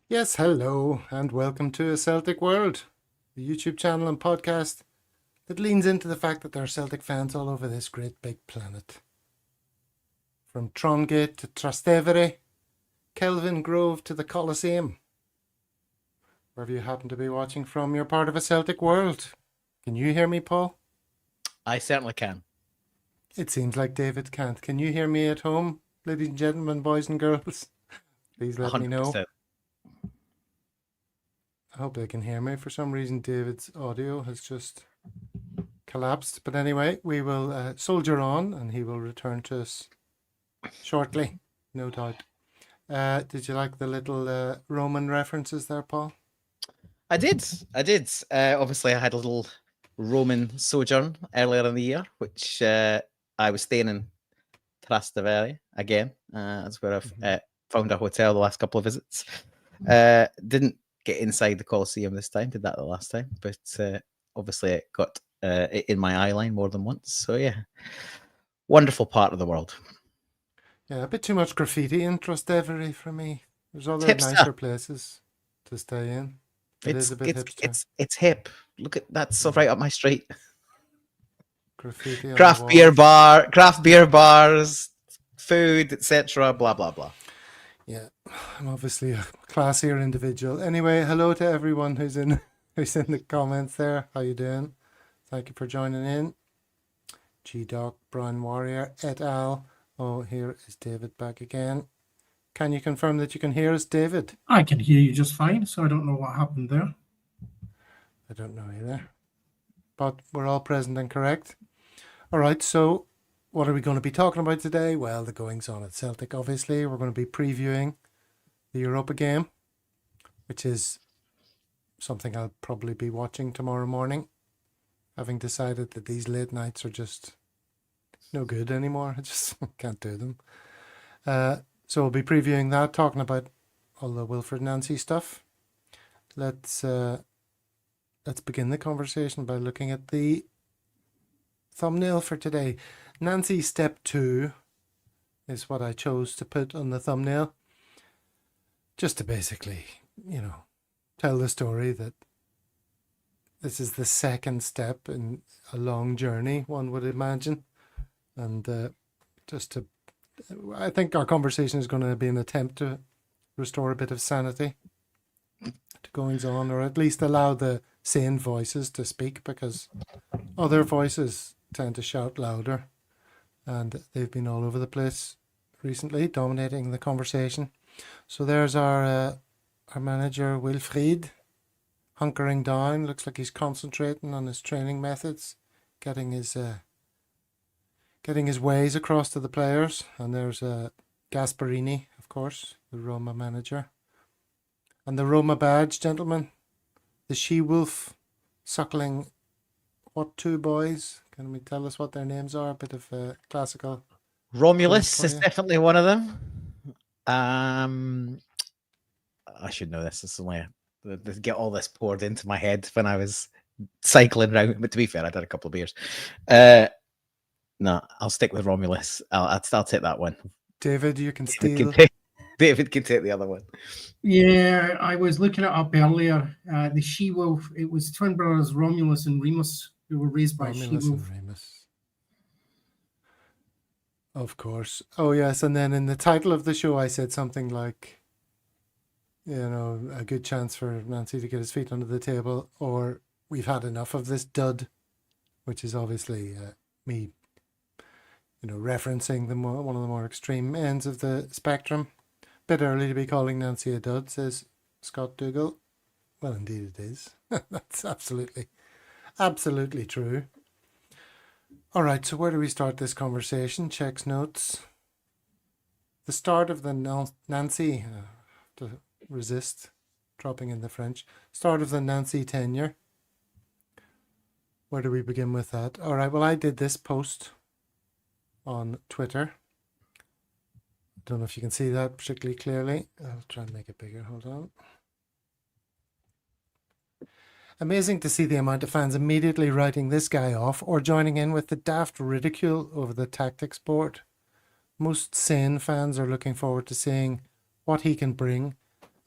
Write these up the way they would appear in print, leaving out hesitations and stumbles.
Yes, hello, and welcome to A Celtic World, the YouTube channel and podcast that leans into the fact that there are Celtic fans all over this great big planet. From Trongate to Trastevere, Kelvin Grove to the Colosseum. Wherever you happen to be watching from, you're part of A Celtic World. Can you hear me, Paul? I certainly can. It seems like David can't. Can you hear me at home, ladies and gentlemen, boys and girls? Please let me know. 100%. I hope they can hear me. For some reason, David's audio has just collapsed. But anyway, we will soldier on and he will return to us shortly, no doubt. Did you like the little Roman references there, Paul? I did. Obviously, I had a little Roman sojourn earlier in the year, which I was staying in Trastevere again. That's where I've found a hotel the last couple of visits. Didn't get inside the Colosseum this time, did that the last time, but obviously it got in my eye line more than once. So yeah, wonderful part of the world. Yeah, a bit too much graffiti in Trastevere for me. There's other Hipster. nicer places to stay in. It is a bit hipster. It's hip. Look at that's so right up my street. Graffiti on Craft beer bars, food, etc. Blah blah blah. Yeah, I'm obviously a classier individual. Anyway, hello to everyone who's in the comments there. How you doing? Thank you for joining in. G-Doc, Brown Warrior, et al. Oh, here is David back again. Can you confirm that you can hear us, David? I can hear you just fine, so I don't know what happened there. I don't know either. But we're all present and correct. All right, so what are we going to be talking about today? Well, the goings on at Celtic, obviously. We're going to be previewing the Europa game, which is something I'll probably be watching tomorrow morning, having decided that these late nights are just no good anymore. I just can't do them. So we'll be previewing that, talking about all the willfriednancy stuff. Let's begin the conversation by looking at the thumbnail for today. Nancy Step 2 is what I chose to put on the thumbnail. Just to basically, tell the story that this is the second step in a long journey, one would imagine. And I think our conversation is going to be an attempt to restore a bit of sanity to goings on, or at least allow the sane voices to speak, because other voices tend to shout louder, and they've been all over the place recently, dominating the conversation. So there's our manager, Wilfried, hunkering down. Looks like he's concentrating on his training methods, getting his ways across to the players. And there's Gasparini, of course, the Roma manager. And the Roma badge, gentlemen, the she-wolf suckling what two boys? Can we tell us what their names are? A bit of classical. Romulus is definitely one of them. I should know this. This is only to get all this poured into my head when I was cycling around. But to be fair, I did a couple of beers. No, I'll stick with Romulus. I'll take that one. David, you can steal. David can take the other one. Yeah, I was looking it up earlier. The she-wolf, it was twin brothers Romulus and Remus who were raised by Romulus she-wolf. and Remus. Of course. Oh, yes. And then in the title of the show, I said something like, a good chance for Nancy to get his feet under the table, or we've had enough of this dud, which is obviously me, referencing one of the more extreme ends of the spectrum. Bit early to be calling Nancy a dud, says Scott Dougal. Well, indeed it is. That's absolutely true. All right, so where do we start this conversation? Checks notes. The start of the Nancy, to resist dropping in the French, start of the Nancy tenure. Where do we begin with that? All right, well, I did this post on Twitter. Don't know if you can see that particularly clearly. I'll try and make it bigger. Hold on. Amazing to see the amount of fans immediately writing this guy off or joining in with the daft ridicule over the tactics board. Most sane fans are looking forward to seeing what he can bring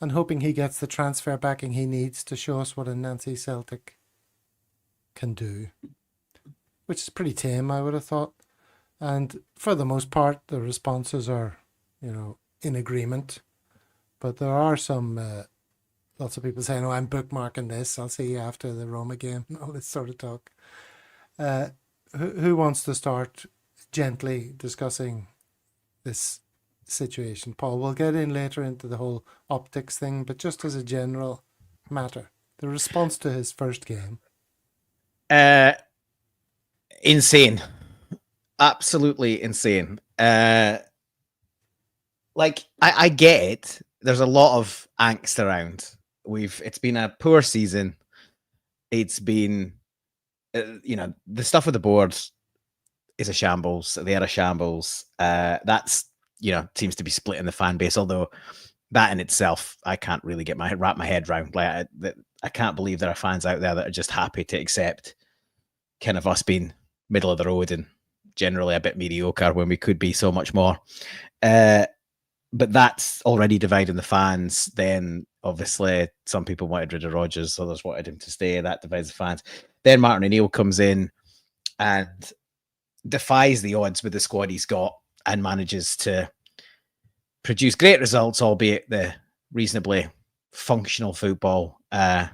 and hoping he gets the transfer backing he needs to show us what a Nancy Celtic can do, which is pretty tame, I would have thought. And for the most part, the responses are, in agreement. But there are some, lots of people saying, "Oh, I'm bookmarking this. I'll see you after the Roma game," and all this sort of talk. Who wants to start gently discussing this situation? Paul, we'll get in later into the whole optics thing, but just as a general matter, the response to his first game. Insane. Absolutely insane. I get it. There's a lot of angst around. It's been a poor season. It's been, the stuff with the board is a shambles. They're a shambles. That's, seems to be splitting the fan base. Although that in itself, I can't really wrap my head around. I can't believe there are fans out there that are just happy to accept kind of us being middle of the road and generally a bit mediocre when we could be so much more. But that's already dividing the fans. Then obviously some people wanted rid of Rodgers, others wanted him to stay. That divides the fans. Then Martin O'Neill comes in and defies the odds with the squad he's got and manages to produce great results, albeit the reasonably functional football and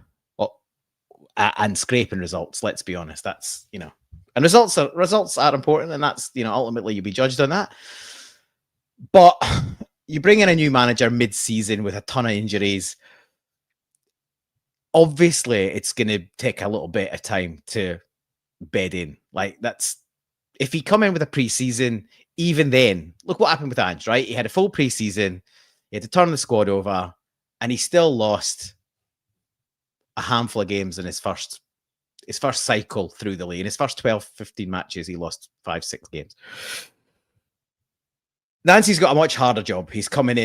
scraping results. Let's be honest. That's, and results are important, and that's, ultimately you'll be judged on that. But you bring in a new manager mid-season with a ton of injuries. Obviously, it's going to take a little bit of time to bed in. If he come in with a pre-season, even then, look what happened with Ange, right? He had a full pre-season, he had to turn the squad over, and he still lost a handful of games in his first cycle through the league. In his first 12, 15 matches, he lost 5-6 games. Nancy's got a much harder job. He's coming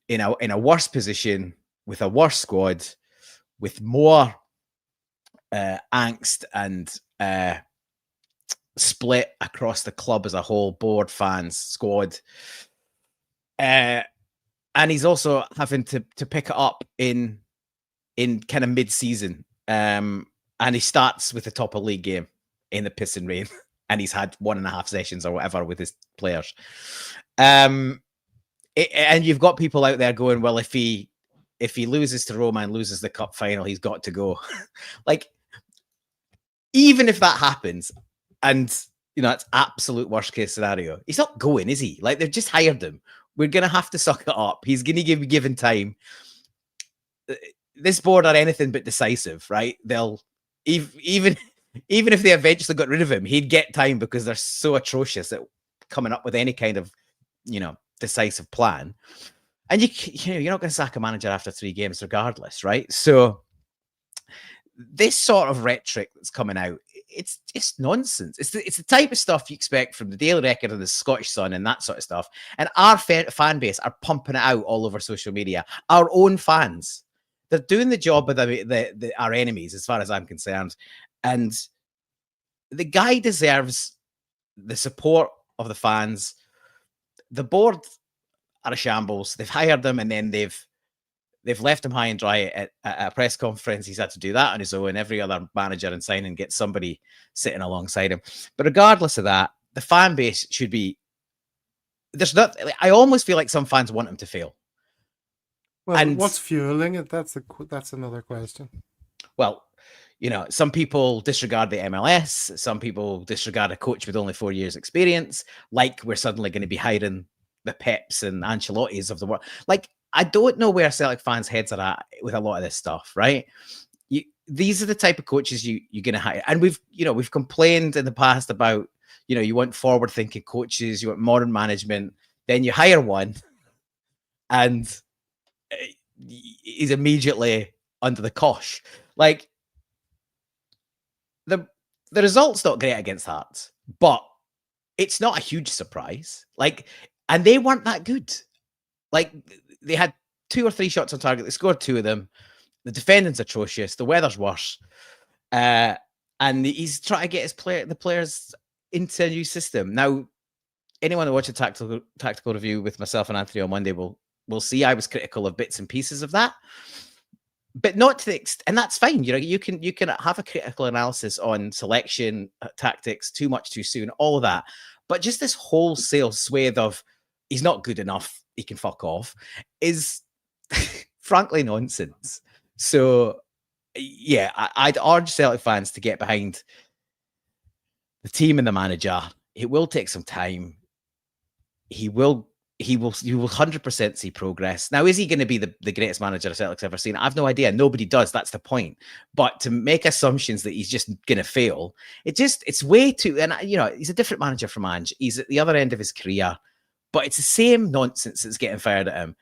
in a worse position with a worse squad, with more angst and split across the club as a whole, board, fans, squad. And he's also having to pick it up in kind of mid-season. And he starts with the top of league game in the piss and rain. And he's had 1.5 sessions or whatever with his players. And you've got people out there going, well, if he loses to Roma and loses the cup final, he's got to go. Even if that happens, and it's absolute worst case scenario, he's not going, is he? They've just hired him. We're gonna have to suck it up. He's gonna be given time. This board are anything but decisive, right? They'll even if they eventually got rid of him, he'd get time because they're so atrocious at coming up with any kind of decisive plan. And you're not going to sack a manager after 3 games regardless, right? So this sort of rhetoric that's coming out, it's just nonsense. It's the type of stuff you expect from the Daily Record and the Scottish Sun and that sort of stuff. And our fan base are pumping it out all over social media. Our own fans, they're doing the job of our enemies, as far as I'm concerned. And the guy deserves the support of the fans. The board are a shambles. They've hired them, and then they've left him high and dry at a press conference. He's had to do that on his own. Every other manager and signing gets somebody sitting alongside him. But regardless of that, the fan base should be. I almost feel like some fans want him to fail. Well, and what's fueling it? That's another question. Well, some people disregard the MLS. Some people disregard a coach with only 4 years experience. We're suddenly going to be hiring the Peps and Ancelottis of the world. I don't know where Celtic fans' heads are at with a lot of this stuff, right? These are the type of coaches you're going to hire. And we've complained in the past about, you want forward-thinking coaches, you want modern management. Then you hire one and he's immediately under the cosh. The result's not great against Hearts, but it's not a huge surprise. And they weren't that good. They had 2 or 3 shots on target. They scored 2 of them. The defending's atrocious. The weather's worse. And he's trying to get the players into a new system. Now, anyone that watched a tactical review with myself and Anthony on Monday will we'll see. I was critical of bits and pieces of that, but not to the extent, and that's fine. You know, you can have a critical analysis on selection, tactics, too much too soon, all of that. But just this wholesale swathe of he's not good enough, he can fuck off, is frankly nonsense. So yeah, I'd urge Celtic fans to get behind the team and the manager. It will take some time. You will 100% see progress. Now, is he going to be the greatest manager Celtic's ever seen? I've no idea. Nobody does. That's the point. But to make assumptions that he's just going to fail, it's way too, and you know, he's a different manager from Ange. He's at the other end of his career, but it's the same nonsense that's getting fired at him.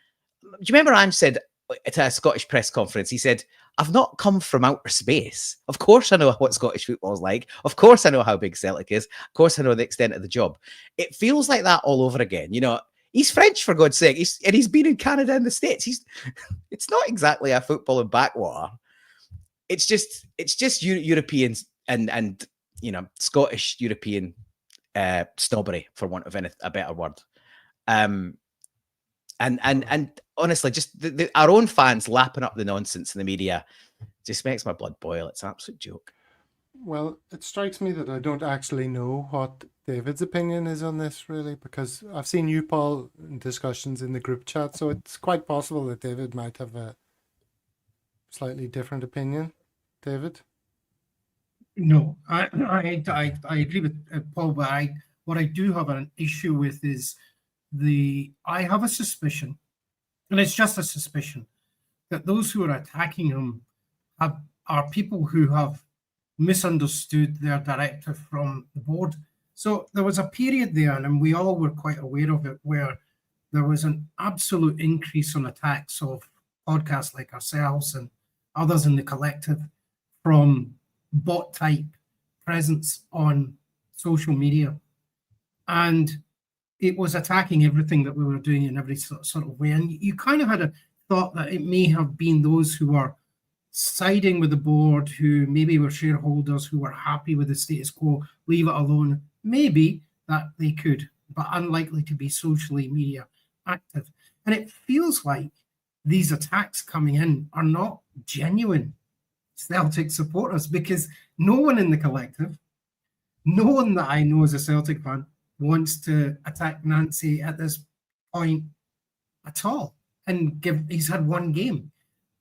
Do you remember Ange said at a Scottish press conference, he said, I've not come from outer space. Of course I know what Scottish football is like. Of course I know how big Celtic is. Of course I know the extent of the job. It feels like that all over again. You know, he's French, for God's sake. He's been in Canada and the States. It's not exactly a football in backwater. It's just Europeans and you know, Scottish European snobbery, for want of a better word. And honestly, just our own fans lapping up the nonsense in the media just makes my blood boil. It's an absolute joke. Well, it strikes me that I don't actually know what David's opinion is on this, really, because I've seen you, Paul, in discussions in the group chat, so it's quite possible that David might have a slightly different opinion. David? No, I agree with Paul, but what I do have an issue with is I have a suspicion, and it's just a suspicion, that those who are attacking him are people who have misunderstood their directive from the board. So there was a period there, and we all were quite aware of it, where there was an absolute increase on attacks of podcasts like ourselves and others in the collective from bot-type presence on social media. And it was attacking everything that we were doing in every sort of way. And you kind of had a thought that it may have been those who were siding with the board, who maybe were shareholders, who were happy with the status quo, leave it alone. Maybe that they could, but unlikely to be socially media active. And it feels like these attacks coming in are not genuine Celtic supporters, because no one in the collective, no one that I know as a Celtic fan, wants to attack Nancy at this point at all. And he's had one game.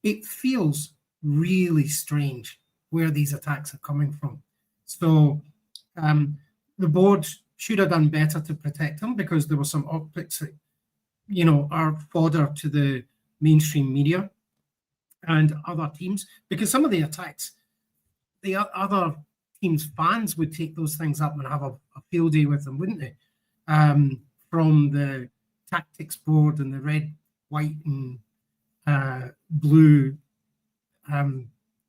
It feels really strange where these attacks are coming from. So the board should have done better to protect him, because there were some optics that, you know, are fodder to the mainstream media and other teams, because some of the attacks, the other teams' fans would take those things up and have a field day with them, wouldn't they? From the tactics board and the red, white, and blue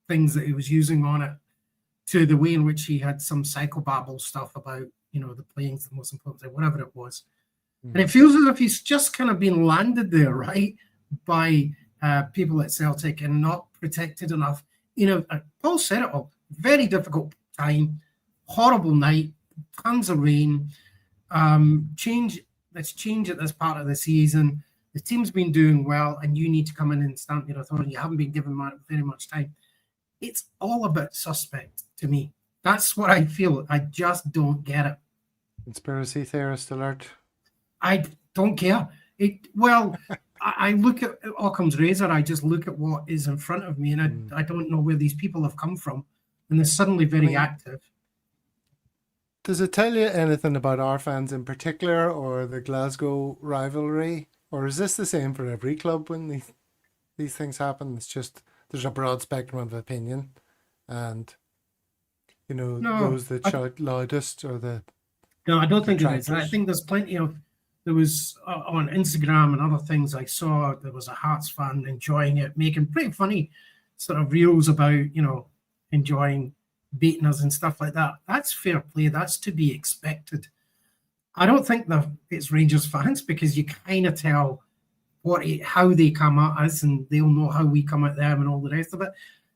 things that he was using on it, to the way in which he had some psychobabble stuff about, you know, the playing's the most important thing, whatever it was. And it feels as if he's just kind of been landed there, right, by people at Celtic, and not protected enough. You know, Paul said it all. Very difficult time, horrible night, tons of rain, change at this part of the season. The team's been doing well, and you need to come in and stamp your authority. You haven't been given very much time. It's all a bit suspect to me. That's what I feel. I just don't get it. Conspiracy theorist alert. I don't care. I look at Occam's razor. I just look at what is in front of me, and I don't know where these people have come from. And they're suddenly very active. Does it tell you anything about our fans in particular, or the Glasgow rivalry? Or is this the same for every club when these things happen? It's just there's a broad spectrum of opinion, and you know, those that shout loudest or the. No, I don't think it is. I think there's plenty of. There was on Instagram and other things I saw. There was a Hearts fan enjoying it, making pretty funny sort of reels about, you know, enjoying beating us and stuff like that. That's fair play. That's to be expected. I don't think it's Rangers fans, because you kind of tell how they come at us, and they'll know how we come at them and all the rest of it.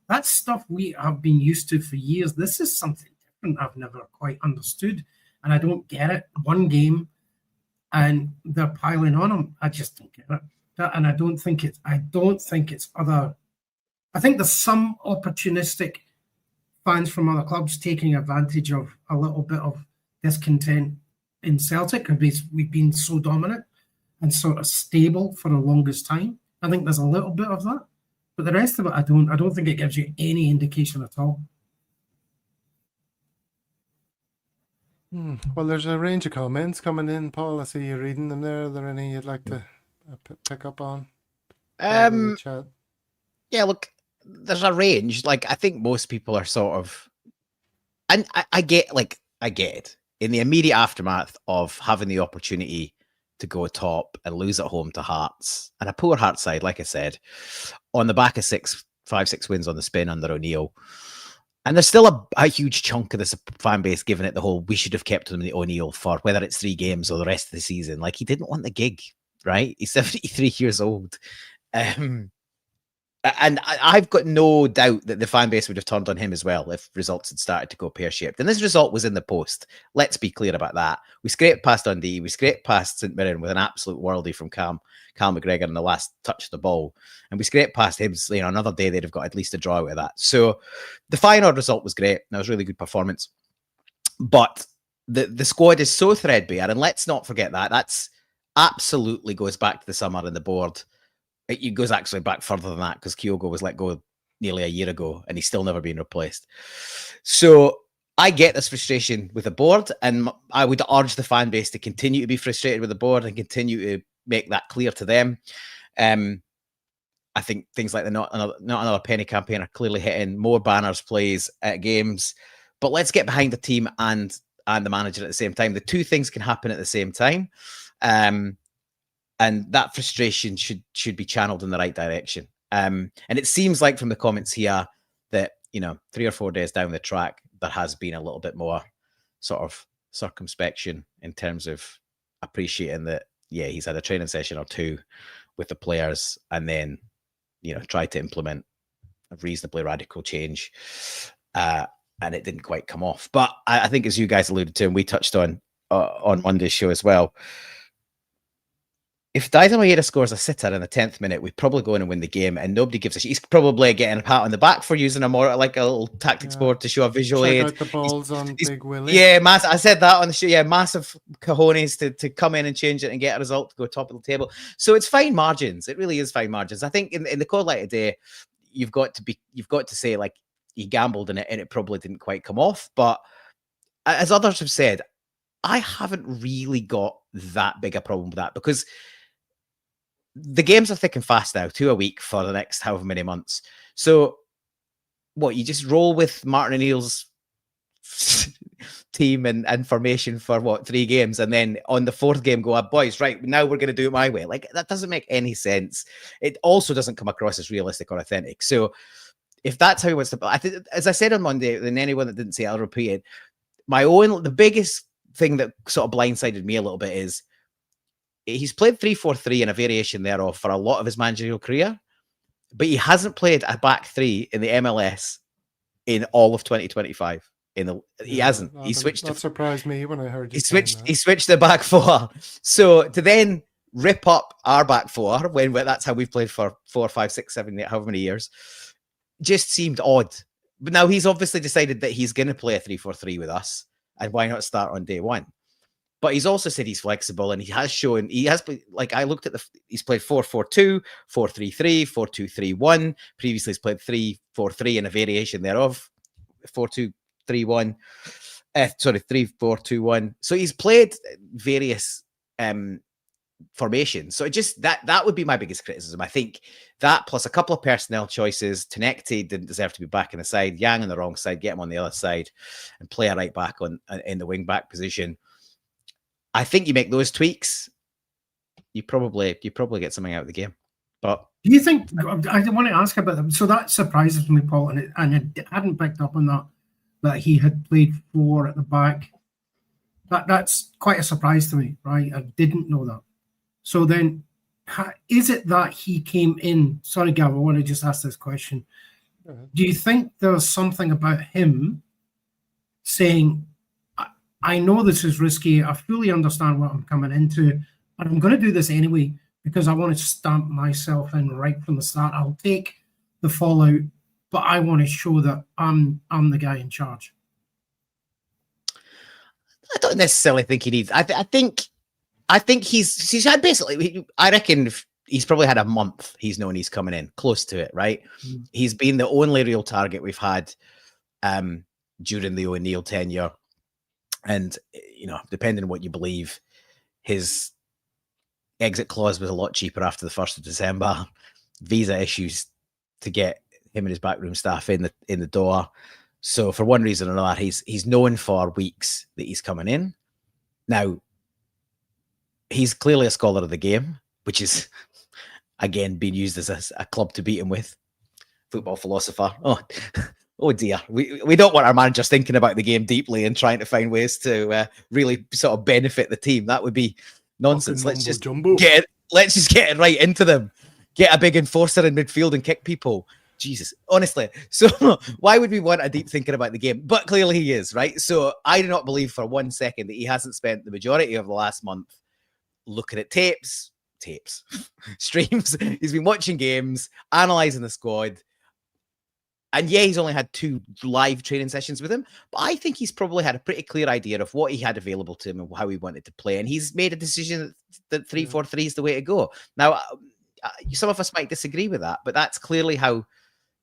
That's stuff we have been used to for years. This is something different I've never quite understood, and I don't get it. One game, and they're piling on them. I just don't get it. and I don't think it's other. I think there's some opportunistic fans from other clubs taking advantage of a little bit of discontent in Celtic because we've been so dominant and sort of stable for the longest time. I think there's a little bit of that, but the rest of it, I don't think it gives you any indication at all. Well, there's a range of comments coming in, Paul. I see you reading them there. Are there any you'd like to pick up on? Chat? Yeah, look, there's a range. Like, I think most people are sort of, and I get it. In the immediate aftermath of having the opportunity to go top and lose at home to Hearts, and a poor Hearts side, like I said, on the back of 5-6 wins on the spin under O'Neill. And there's still a huge chunk of this fan base giving it the whole, we should have kept him in the O'Neill for whether it's 3 games or the rest of the season. Like, he didn't want the gig, right? He's 73 years old. And I've got no doubt that the fan base would have turned on him as well if results had started to go pear-shaped. And this result was in the post. Let's be clear about that. We scraped past Dundee. We scraped past St Mirren with an absolute worldie from Cal McGregor in the last touch of the ball. And we scraped past him. You know, another day they'd have got at least a draw out of that. So the final result was great. That was a really good performance. But the squad is so threadbare. And let's not forget that. That's absolutely goes back to the summer and the board. It goes actually back further than that because Kyogo was let go nearly a year ago and he's still never been replaced. So I get this frustration with the board, and I would urge the fan base to continue to be frustrated with the board and continue to make that clear to them. I think things like the Not Another Penny campaign are clearly hitting more banners, plays at games, but let's get behind the team and the manager at the same time. The two things can happen at the same time. And that frustration should be channeled in the right direction. And it seems like from the comments here that, 3 or 4 days down the track, there has been a little bit more sort of circumspection in terms of appreciating that, yeah, he's had a training session or 2 with the players and then, tried to implement a reasonably radical change. And it didn't quite come off. But I think, as you guys alluded to, and we touched on Monday's show as well, if Daida Maeda scores a sitter in the 10th minute, we probably go in and win the game, and nobody gives a shit. He's probably getting a pat on the back for using a little tactics board to show a visual aid. Check out the balls on Big Willie. Yeah, I said that on the show. Yeah, massive cojones to come in and change it and get a result to go top of the table. So it's fine margins. It really is fine margins. I think in the cold light of day, you've got to say, like, he gambled in it and it probably didn't quite come off. But as others have said, I haven't really got that big a problem with that because the games are thick and fast now, 2 a week for the next however many months. So what, you just roll with Martin O'Neill's team and formation for 3 games, and then on the 4th game go, boys, right, now we're going to do it my way. Like, that doesn't make any sense. It also doesn't come across as realistic or authentic. So if that's how he wants to, as I said on Monday, and anyone that didn't say it, I'll repeat it. The biggest thing that sort of blindsided me a little bit is he's played 3-4-3 and a variation thereof for a lot of his managerial career, but he hasn't played a back 3 in the MLS in all of 2025. He hasn't. He switched. That surprised me when I heard you. He switched the back 4. So to then rip up our back 4 when that's how we've played for 4, 5, 6, 7, 8, however many years, just seemed odd. But now he's obviously decided that he's going to play a 3-4-3 with us, and why not start on day 1? But he's also said he's flexible, and I looked at he's played 4-4-2, 4-3-3, 4-2-3-1. Previously, he's played 3-4-3 and a variation thereof, 4-2-3-1. 3-4-2-1. So he's played various formations. So that would be my biggest criticism. I think that plus a couple of personnel choices. Tenekte didn't deserve to be back in the side. Yang on the wrong side, get him on the other side, and play a right back in the wing back position. I think you make those tweaks, you probably get something out of the game. But do you think? I want to ask about them. So that surprises me, Paul, and I hadn't picked up on that he had played 4 at the back. That's quite a surprise to me, right? I didn't know that. So then, is it that he came in? Sorry, Gav, I want to just ask this question. Do you think there's something about him saying, I know this is risky. I fully understand what I'm coming into, and I'm going to do this anyway. because I want to stamp myself in right from the start. I'll take the fallout, but I want to show that I'm the guy in charge. I don't necessarily think he needs. I think he's had basically. I reckon he's probably had a month. He's known he's coming in, close to it, right? Mm. He's been the only real target we've had during the O'Neill tenure, and depending on what you believe, his exit clause was a lot cheaper after the 1st of December. Visa issues to get him and his backroom staff in the door. So for one reason or another, he's known for weeks that he's coming in. Now, he's clearly a scholar of the game, which is, again, being used as a club to beat him with. Football philosopher. Oh dear. We don't want our managers thinking about the game deeply and trying to find ways to really sort of benefit the team. That would be nonsense. Let's just get it right into them. Get a big enforcer in midfield and kick people. Jesus, honestly. So why would we want a deep thinking about the game? But clearly he is, right? So I do not believe for 1 second that he hasn't spent the majority of the last month looking at streams. He's been watching games, analysing the squad. And yeah, he's only had 2 live training sessions with him, but I think he's probably had a pretty clear idea of what he had available to him and how he wanted to play. And he's made a decision that 3-4-3 is the way to go. Now, some of us might disagree with that, but that's clearly how.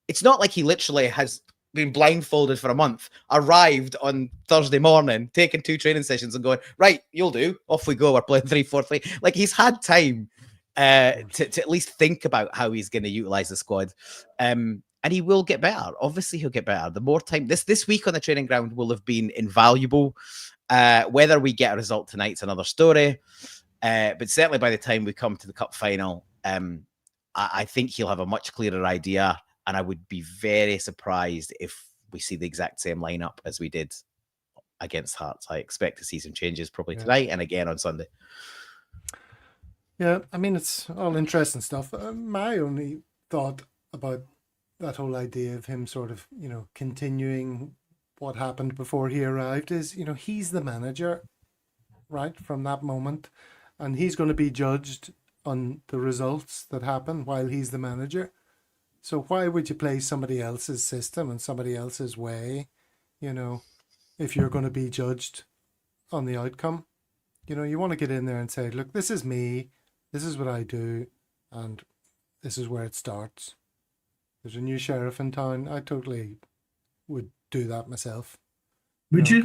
It's not like he literally has been blindfolded for a month, arrived on Thursday morning, taken 2 training sessions and going, right, you'll do. Off we go. We're playing 3-4-3. Like, he's had time to at least think about how he's going to utilize the squad. And he will get better. Obviously, he'll get better. The more time, this week on the training ground will have been invaluable. Whether we get a result tonight's another story. But certainly by the time we come to the cup final, I think he'll have a much clearer idea. And I would be very surprised if we see the exact same lineup as we did against Hearts. I expect to see some changes probably tonight and again on Sunday. Yeah, I mean, it's all interesting stuff. My only thought about that whole idea of him sort of, continuing what happened before he arrived is, he's the manager, right, from that moment. And he's going to be judged on the results that happen while he's the manager. So why would you play somebody else's system and somebody else's way, if you're going to be judged on the outcome? You want to get in there and say, look, this is me, this is what I do, and this is where it starts. There's a new sheriff in town. I totally would do that myself. Would you?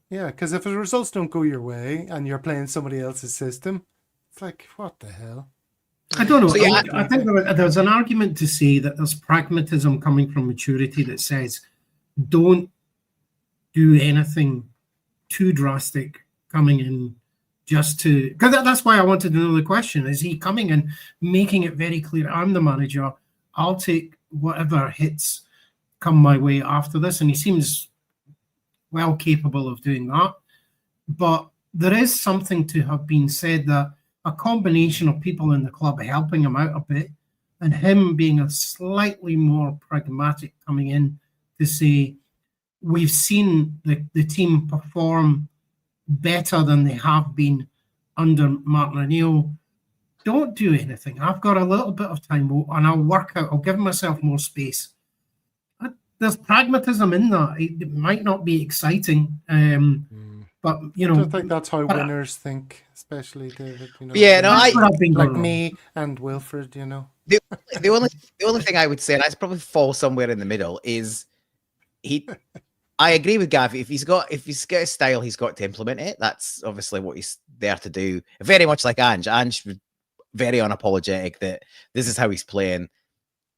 Because if the results don't go your way and you're playing somebody else's system, it's like, what the hell? I don't know. So, yeah, I think there's an argument to say that there's pragmatism coming from maturity that says don't do anything too drastic coming in just to... Because that's why I wanted to know the question. Is he coming in, making it very clear, I'm the manager, I'll take whatever hits come my way after this? And he seems well capable of doing that. But there is something to have been said that a combination of people in the club helping him out a bit and him being a slightly more pragmatic coming in to say, we've seen the team perform better than they have been under Martin O'Neill. Don't do anything. I've got a little bit of time and I'll work out. I'll give myself more space. There's pragmatism in that. It might not be exciting, but I don't think that's how winners think, especially David. Like me and Wilfred. The only thing I would say, and I probably fall somewhere in the middle, is I agree with Gav. If he's got a style, he's got to implement it. That's obviously what he's there to do. Very much like Ange. Ange was very unapologetic that this is how he's playing.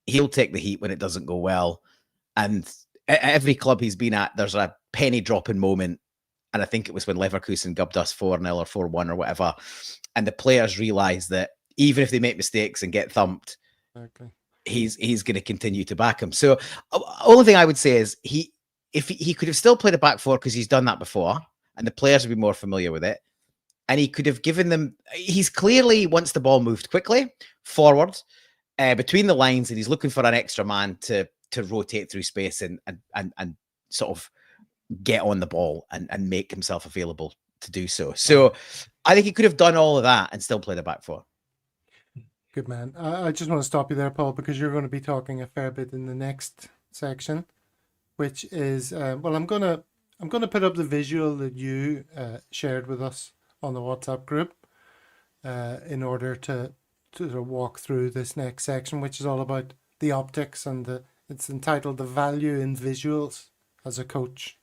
He'll take the heat when it doesn't go well. And at every club he's been at, there's a penny dropping moment. And I think it was when Leverkusen gubbed us 4-0 or 4-1 or whatever. And the players realise that even if they make mistakes and get thumped, he's going to continue to back him. So only thing I would say is if he could have still played a back four because he's done that before and the players would be more familiar with it. And he could have given them, he's clearly, once the ball moved quickly forward between the lines, and he's looking for an extra man to rotate through space and sort of get on the ball and make himself available to do so. So I think he could have done all of that and still played a back four. Good man. I just want to stop you there, Paul, because you're going to be talking a fair bit in the next section, which is well, I'm gonna put up the visual that you shared with us on the WhatsApp group in order to walk through this next section, which is all about the optics and it's entitled "The Value in Visuals as a Coach."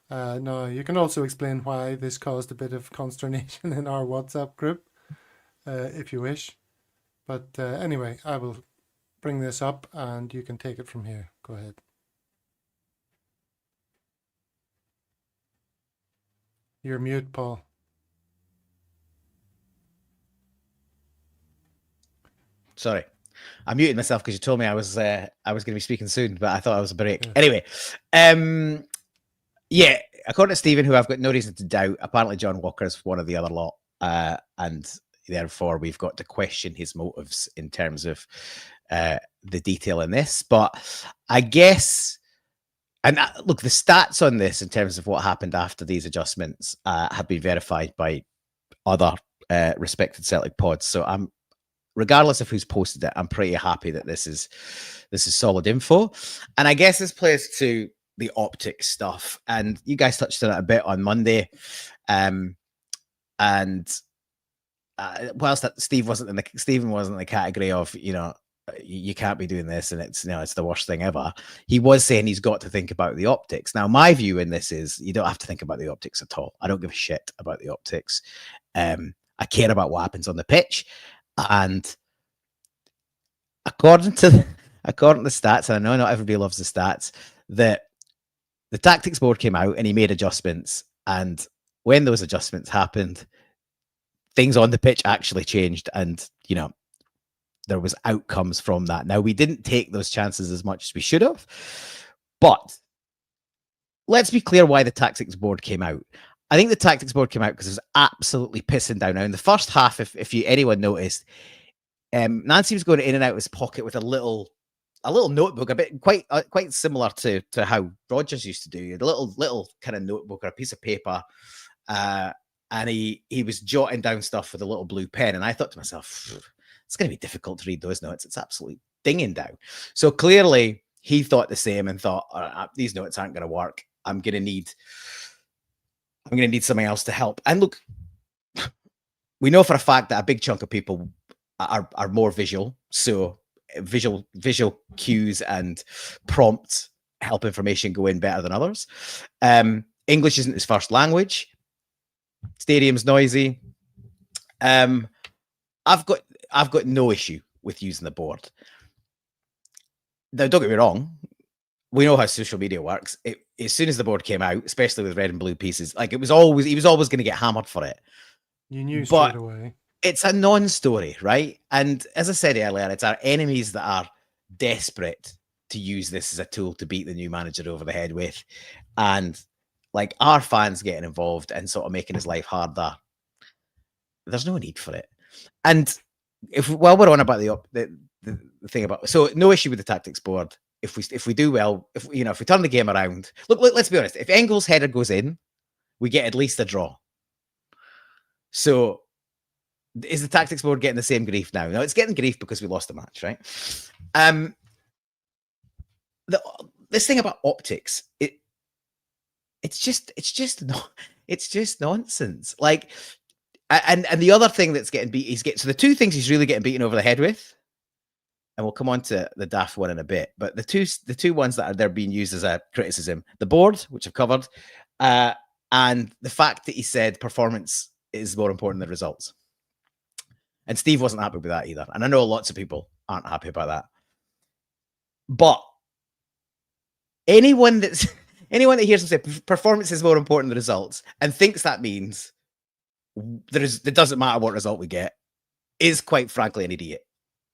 Now, you can also explain why this caused a bit of consternation in our WhatsApp group, if you wish. But anyway, I will bring this up and you can take it from here. Go ahead. You're mute, Paul. Sorry, I muted myself because you told me I was going to be speaking soon, but I thought I was a break. Yeah. Anyway, yeah, according to Stephen, who I've got no reason to doubt, apparently John Walker is one of the other lot, and therefore we've got to question his motives in terms of the detail in this. But I guess, and look, the stats on this in terms of what happened after these adjustments have been verified by other respected Celtic pods. So I'm, regardless of who's posted it, I'm pretty happy that this is solid info. And I guess this plays to the optics stuff. And you guys touched on it a bit on Monday. And whilst that Stephen wasn't in the category of, you can't be doing this and it's the worst thing ever. He was saying he's got to think about the optics. Now, my view in this is you don't have to think about the optics at all. I don't give a shit about the optics. I care about what happens on the pitch. And according to the stats, and I know not everybody loves the stats, that the tactics board came out and he made adjustments. And when those adjustments happened, things on the pitch actually changed, and there was outcomes from that. Now, we didn't take those chances as much as we should have, but let's be clear why the tactics board came out. I think the tactics board came out because it was absolutely pissing down. Now, in the first half, if anyone noticed, Nancy was going in and out of his pocket with a little notebook, a bit quite similar to how Rodgers used to do. A little kind of notebook or a piece of paper, and he was jotting down stuff with a little blue pen. And I thought to myself, it's going to be difficult to read those notes. It's absolutely dinging down. So clearly, he thought the same and thought, these notes aren't going to work. I'm going to need something else to help. And look, we know for a fact that a big chunk of people are more visual. So visual cues and prompts help information go in better than others. English isn't his first language. Stadium's noisy. I've got no issue with using the board. Now, don't get me wrong. We know how social media works. As soon as the board came out, especially with red and blue pieces, like he was always going to get hammered for it. You knew straight away. It's a non-story, right? And as I said earlier, it's our enemies that are desperate to use this as a tool to beat the new manager over the head with. And like our fans getting involved and sort of making his life harder, there's no need for it. And while we're on about the thing about, so no issue with the tactics board. If we do well, if we turn the game around, look, let's be honest. If Engels' header goes in, we get at least a draw. So is the tactics board getting the same grief now? No, it's getting grief because we lost the match, right? This thing about optics, it's just nonsense. Like, and the other thing that's getting beat, so the two things he's really getting beaten over the head with, and we'll come on to the daft one in a bit, but the two ones that they're being used as a criticism, the board, which I've covered, and the fact that he said performance is more important than results. And Steve wasn't happy with that either. And I know lots of people aren't happy about that. But anyone that hears him say performance is more important than results and thinks that means it doesn't matter what result we get is quite frankly an idiot.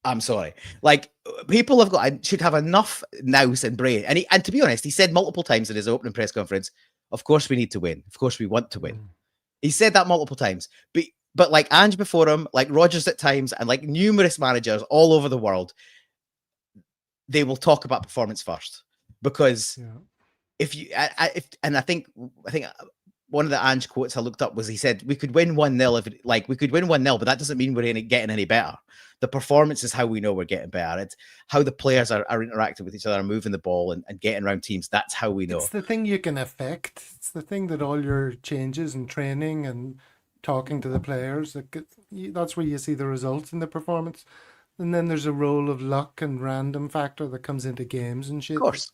I'm sorry. Like, people should have enough nous and brain. And to be honest, he said multiple times in his opening press conference, of course we need to win. Of course we want to win. He said that multiple times. But like Ange before him, like Rodgers at times, and like numerous managers all over the world, they will talk about performance first. Because I think one of the Ange quotes I looked up was he said, we could win 1-0 if we could win 1-0, but that doesn't mean we're getting any better. The performance is how we know we're getting better. It's how the players are interacting with each other, moving the ball and getting around teams. That's how we know. It's the thing you can affect. It's the thing that all your changes and training and talking to the players, that's where you see the results in the performance. And then there's a role of luck and random factor that comes into games and shit. Of course.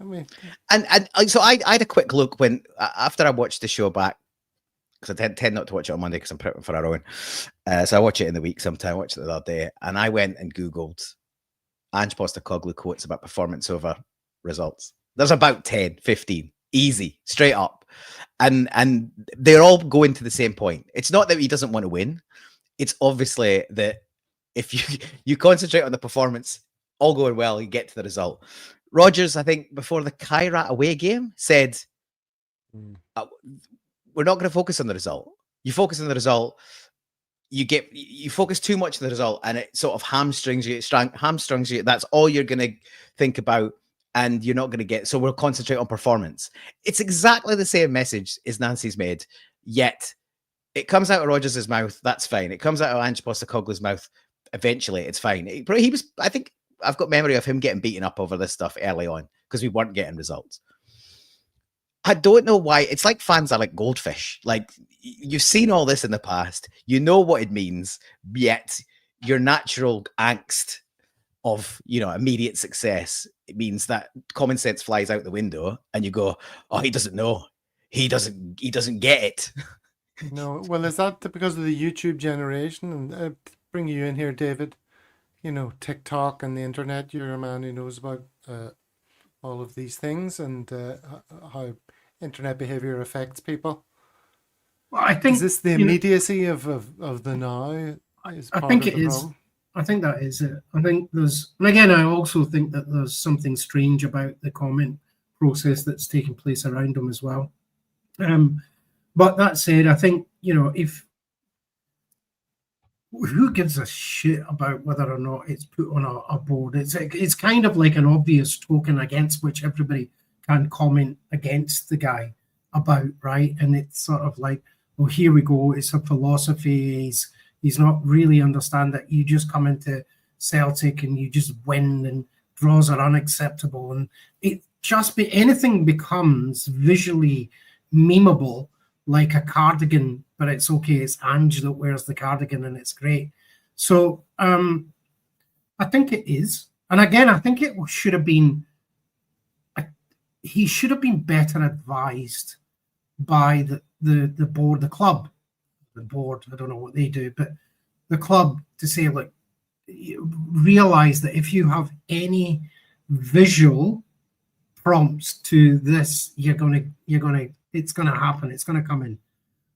I mean, and so I had a quick look when after I watched the show back, because I tend not to watch it on Monday because I'm prepping for our own. So I watch it in the week sometime. I watched it the other day, and I went and Googled Ange Postecoglou quotes about performance over results. There's about 10, 15, easy, straight up. And they're all going to the same point. It's not that he doesn't want to win. It's obviously that if you concentrate on the performance, all going well, you get to the result. Rodgers, I think, before the Kairat away game, said, we're not going to focus on the result. You focus on the result, you focus too much on the result, and it sort of hamstrings you. That's all you're going to think about, and you're not going to get. So we'll concentrate on performance. It's exactly the same message as Nancy's made, yet it comes out of Rodgers' mouth. That's fine. It comes out of Ange Postecoglou's mouth. Eventually, it's fine. He was. I think I've got memory of him getting beaten up over this stuff early on because we weren't getting results. I don't know why. It's like fans are like goldfish. Like, you've seen all this in the past. You know what it means, yet your natural angst of, immediate success, it means that common sense flies out the window and you go, oh, he doesn't know. He doesn't get it. No. Well, is that because of the YouTube generation? And bring you in here, David. TikTok and the internet. You're a man who knows about all of these things and how internet behavior affects people. Well, I think, is this the immediacy of the now? I think it is. I think that is it. I think there's, and again, I also think that there's something strange about the comment process that's taking place around him as well. But that said, I think, if who gives a shit about whether or not it's put on a board? It's kind of like an obvious token against which everybody can comment against the guy about, right? And it's sort of like, well, here we go. It's a philosophy. He's not really understand that you just come into Celtic and you just win and draws are unacceptable. And it just anything becomes visually memeable like a cardigan, but it's okay. It's Ange that wears the cardigan and it's great. So I think it is. And again, I think it should have been, he should have been better advised by the board, the club. The board, I don't know what they do, but the club to say, look, realize that if you have any visual prompts to this, it's gonna happen. It's gonna come in.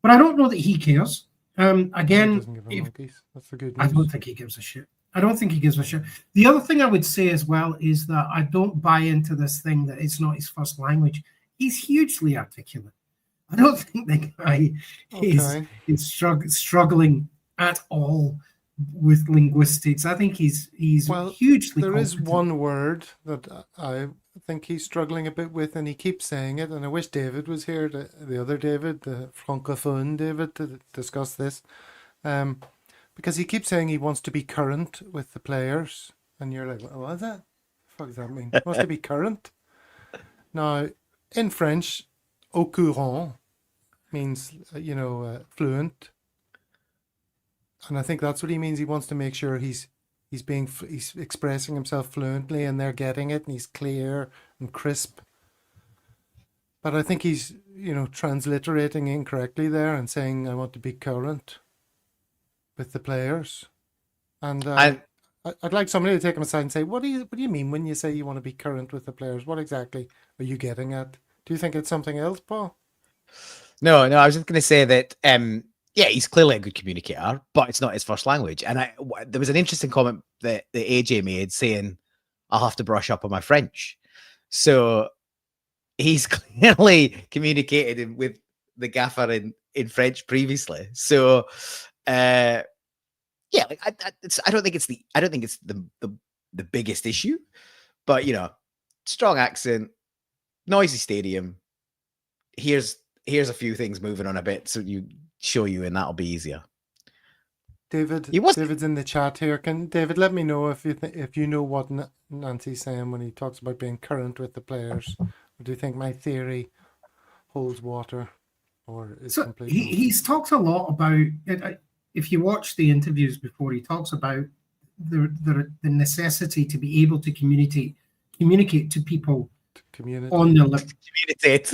But I don't know that he cares. Again, that's the good news. I don't think he gives a shit. I don't think he gives a shit. The other thing I would say as well is that I don't buy into this thing that it's not his first language. He's hugely articulate. I don't think the guy is struggling at all with linguistics. I think he's hugely There competent. is one word that I think he's struggling a bit with, and he keeps saying it, and I wish David was here, the other David, the francophone David, to discuss this. Because he keeps saying he wants to be current with the players, and you're like, what is that? What the fuck does that mean? He wants to be current? Now, in French, au courant means, fluent. And I think that's what he means. He wants to make sure he's expressing himself fluently and they're getting it and he's clear and crisp. But I think he's, transliterating incorrectly there and saying, I want to be current with the players. And I'd like somebody to take him aside and say, what do you mean when you say you want to be current with the players? What exactly are you getting at? Do you think it's something else, Paul? No, I was just going to say that, he's clearly a good communicator, but it's not his first language. And there was an interesting comment that AJ made saying, I'll have to brush up on my French. So he's clearly communicated with the gaffer in French previously. So, I don't think it's the biggest issue, but strong accent, noisy stadium. Here's here's a few things moving on a bit, so you show you, and that'll be easier. David, He wasn't- David's in the chat here. David, let me know if you know what Nancy's saying when he talks about being current with the players. Or do you think my theory holds water, or is So completely? he's talked a lot about it. If you watch the interviews before, he talks about the necessity to be able to communicate to people Community. on the lip. Communicate.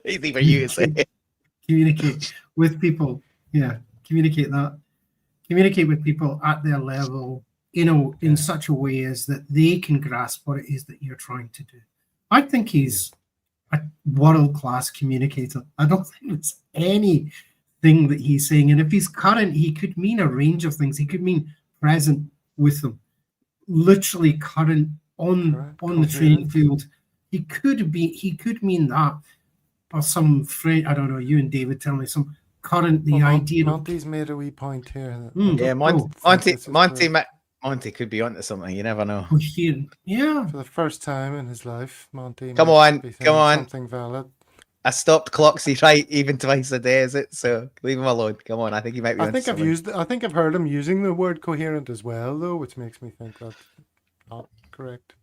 Easy for you to say. Communicate with people. Yeah, communicate with people at their level, in such a way as that they can grasp what it is that you're trying to do. I think he's a world-class communicator. I don't think there's anything that he's saying. And if he's current, he could mean a range of things. He could mean present with them, literally current on the training field. He could mean that, or some phrase. I don't know. You and David tell me some current. The idea. Monty's made a wee point here. Yeah, Monty could be onto something. You never know. Yeah. For the first time in his life, Monty. Come on. Something valid. I stopped clocks. Right, even twice a day, is it? So leave him alone. Come on. I think he might be. I think I've heard him using the word coherent as well, though, which makes me think that's not correct.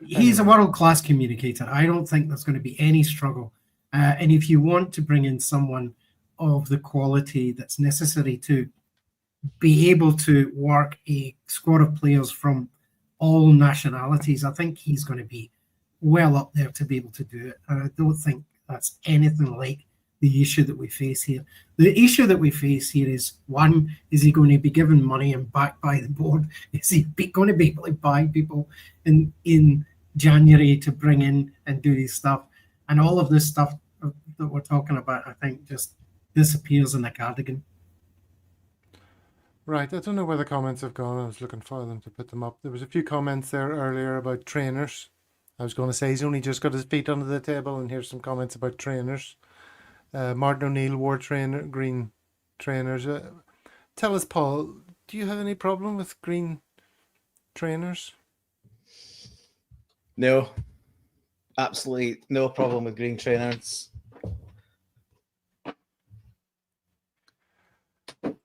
He's a world-class communicator. I don't think there's going to be any struggle. And if you want to bring in someone of the quality that's necessary to be able to work a squad of players from all nationalities, I think he's going to be well up there to be able to do it. And I don't think that's anything like the issue that we face here. The issue that we face here is, one, is he going to be given money and backed by the board? Is he going to be able to buy people in January to bring in and do this stuff? And all of this stuff that we're talking about, I think, just disappears in a cardigan. Right. I don't know where the comments have gone. I was looking for them to put them up. There was a few comments there earlier about trainers. I was going to say he's only just got his feet under the table, and here's some comments about trainers. Martin O'Neill wore green trainers. Tell us, Paul, do you have any problem with green trainers? No, absolutely no problem with green trainers.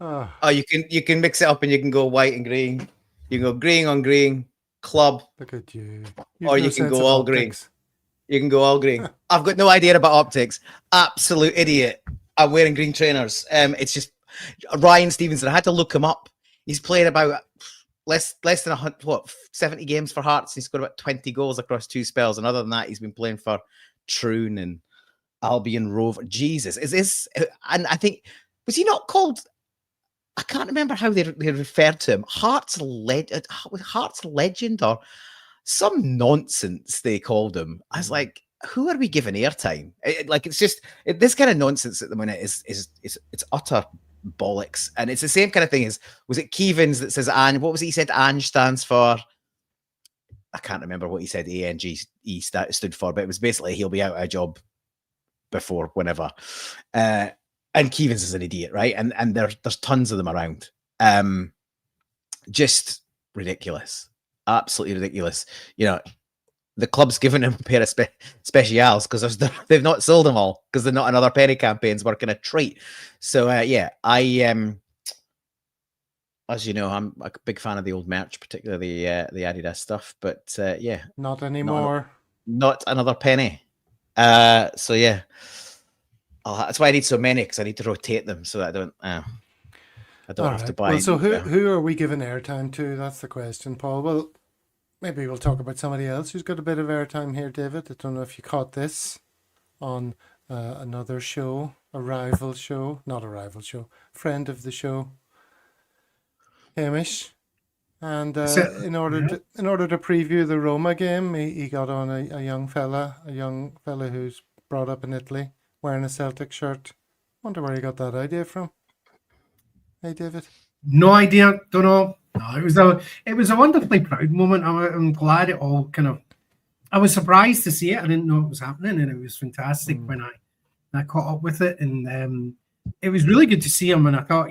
Oh, you can mix it up and you can go white and green. You can go green on green, club. Look at you. Or you can go all green. You can go all green. I've got no idea about optics. Absolute idiot. I'm wearing green trainers. It's just Ryan Stevenson. I had to look him up. He's played about less than 70 games for Hearts. He's scored about 20 goals across 2 spells. And other than that, he's been playing for Troon and Albion Rover. Jesus, is this? And I think, was he not called? I can't remember how they referred to him. Hearts legend or some nonsense they called him. I was like, who are we giving airtime? It's just this kind of nonsense at the minute is it's utter bollocks. And it's the same kind of thing as, was it Keevins that says Ange? What was it he said Ange stands for? I can't remember what he said ANGE stood for, but it was basically he'll be out of a job before whenever. And Keevins is an idiot, right? And there's tons of them around. Just ridiculous. Absolutely ridiculous. You know, the club's given him a pair of specials because they've not sold them all because they're not another penny campaign's working a treat. So I as you know, I'm a big fan of the old merch, particularly the Adidas stuff. But not anymore. Not another penny. So yeah, that's why I need so many, because I need to rotate them so that I don't have to buy. Well, so who are we giving airtime to? That's the question, Paul. Well, maybe we'll talk about somebody else who's got a bit of airtime here, David. I don't know if you caught this on another show, friend of the show, Hamish. And in order to preview the Roma game, he got on a young fella who's brought up in Italy, wearing a Celtic shirt. Wonder where he got that idea from. Hey, David. No idea. Don't know. No, it was a wonderfully proud moment. I'm glad it all kind of. I was surprised to see it. I didn't know it was happening, and it was fantastic when I caught up with it. And it was really good to see him. And I thought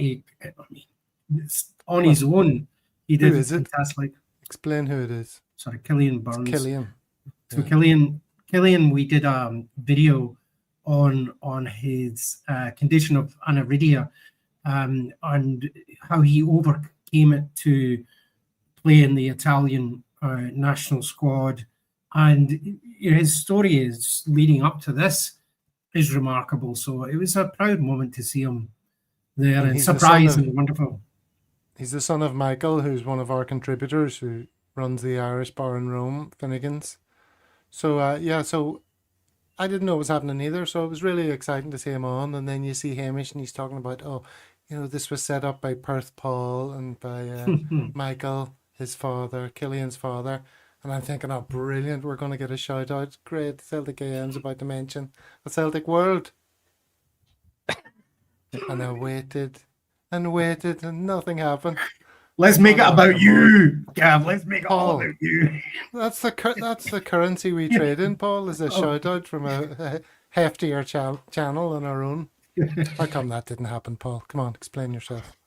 on his own, he did fantastic. Explain who it is. Sorry, Killian Burns. Killian. So Killian Killian, we did a video on his condition of aniridia, and how he overcame it to play in the Italian national squad. And his story is leading up to this is remarkable. So it was a proud moment to see him there, and surprising and wonderful. He's the son of Michael, who's one of our contributors who runs the Irish bar in Rome, Finnegan's. So, so I didn't know what was happening either. So it was really exciting to see him on. And then you see Hamish and he's talking about, this was set up by Perth Paul and by Michael, his father, Killian's father. And I'm thinking, oh, brilliant. We're going to get a shout out. Great. Celtic AM's about to mention the Celtic world. And I waited and waited and nothing happened. Let's make it about you, Gav. Let's make it all about you. That's the currency we trade in, Paul, is a shout out from a heftier channel on our own. How come that didn't happen, Paul? Come on, explain yourself.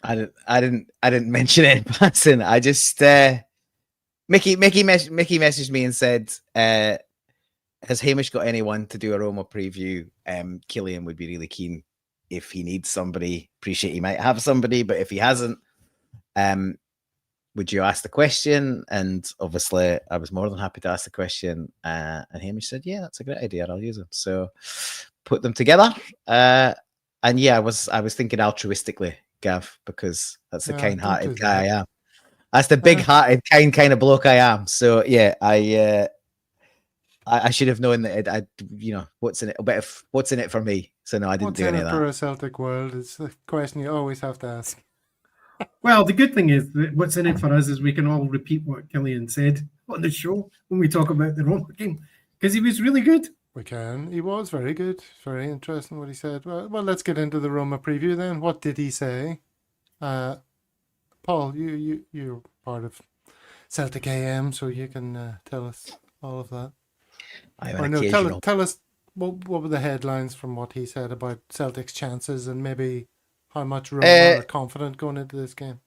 I didn't mention it in passing. I just Mickey messaged me and said, has Hamish got anyone to do a Roma preview? Killian would be really keen if he needs somebody. Appreciate he might have somebody, but if he hasn't, would you ask the question? And obviously I was more than happy to ask the question, and Hamish said, yeah, that's a great idea, I'll use them. So put them together, and yeah, I was thinking altruistically, Gav, because that's the kind-hearted guy I am. That's the big-hearted kind of bloke I am. So yeah, I should have known that what's in it for me. So no, I didn't do any of that. What's in it for a Celtic world? It's the question you always have to ask. Well, the good thing is that what's in it for us is we can all repeat what Killian said on the show when we talk about the Roma game, because he was really good. We can. He was very good. Very interesting what he said. Well, let's get into the Roma preview then. What did he say? Paul, you're part of Celtic AM, so you can tell us all of that. Tell us what were the headlines from what he said about Celtic's chances and maybe how much Roma are confident going into this game.